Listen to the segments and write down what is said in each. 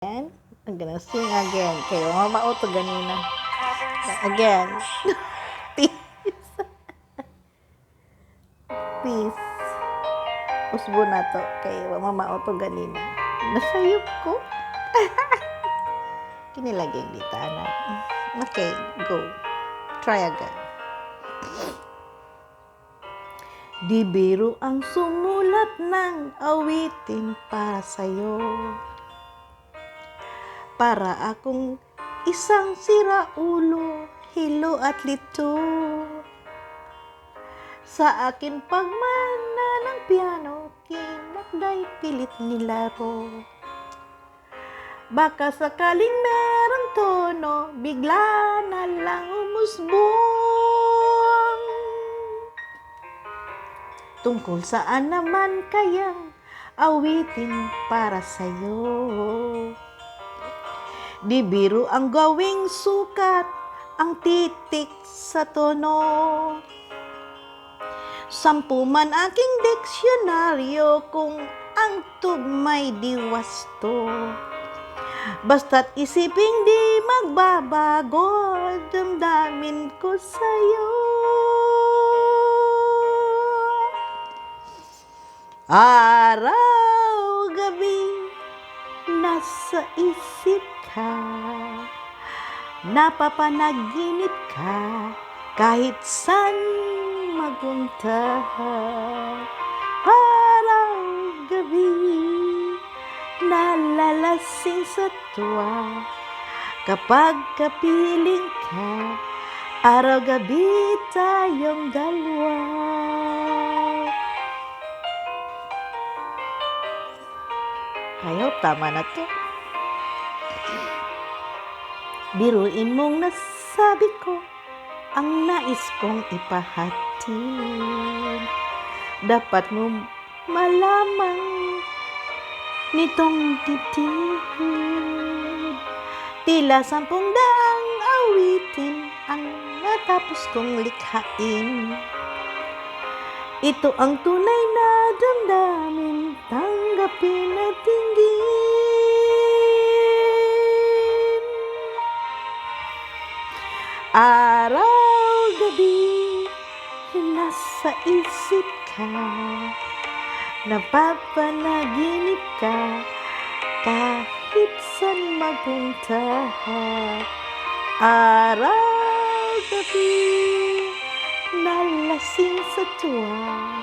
And I'm gonna sing again. Kayo, mamauto ganina. Again. Peace. Peace. Usbo na to. Kayo, mamauto ganina. Nasayop ko. Kinilagay dito, anak. Okay, go. Try again. Di biro ang sumulat ng awitin para sa'yo. Para akong isang siraulo, hilo at lito. Sa akin pagmana ng piano, kinakday pilit nilaro. Baka sakaling merong tono, bigla na lang umusbong. Tungkol saan naman kayang awitin para sa'yo? Di biro ang gawing sukat, ang titik sa tono. 10 man aking diksyonaryo kung ang tugmay di wasto. Basta't isiping di magbabago, damdamin ko sa'yo. Araw, gabi, nasa isip ka, napapanaginip ka, kahit saan magpunta. Araw, gabi, nalalasing sa tuwa, kapag kapiling ka, araw-gabi tayong dalawa. I hope tama na to. Biruin mong nasabi ko ang nais kong ipahatid. Dapat mo malamang nitong titid. Tila 10 daang awitin ang natapos kong likhain. Ito ang tunay na damdamin, tanggapin at tingin. Araw-gabi, nasa isip ka, napapanaginip ka, kahit saan magpunta. Araw-gabi, nalasing sa tuwa,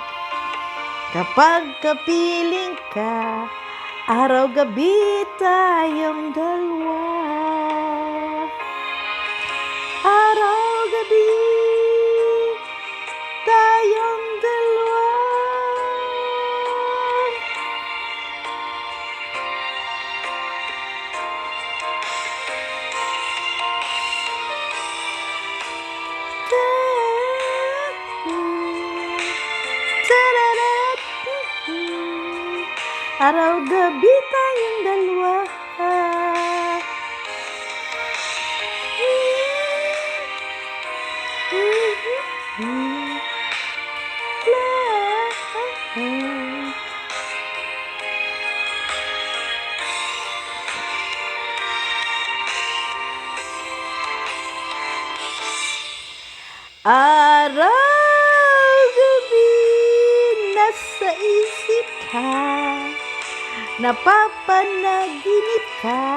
kapag kapiling ka, araw-gabi tayong dalawa. Araw-gabi tayong dalawa. Araw-gabi tayong dalawa. Araw-gabi, nasa isip ka, napapanaginip ka,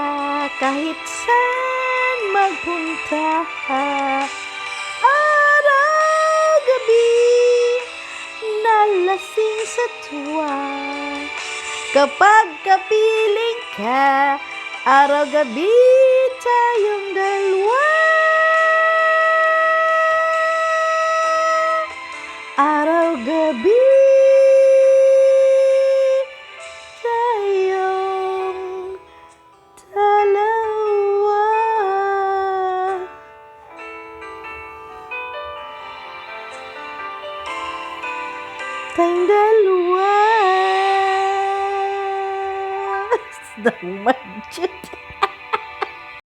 kahit saan magpunta. Araw-gabi, nalasing sa tuwa, kapag kapiling ka, araw-gabi tayong dalawa. Araw-gabi tayong dalawa. Tayong dalawa. Sedang manjat.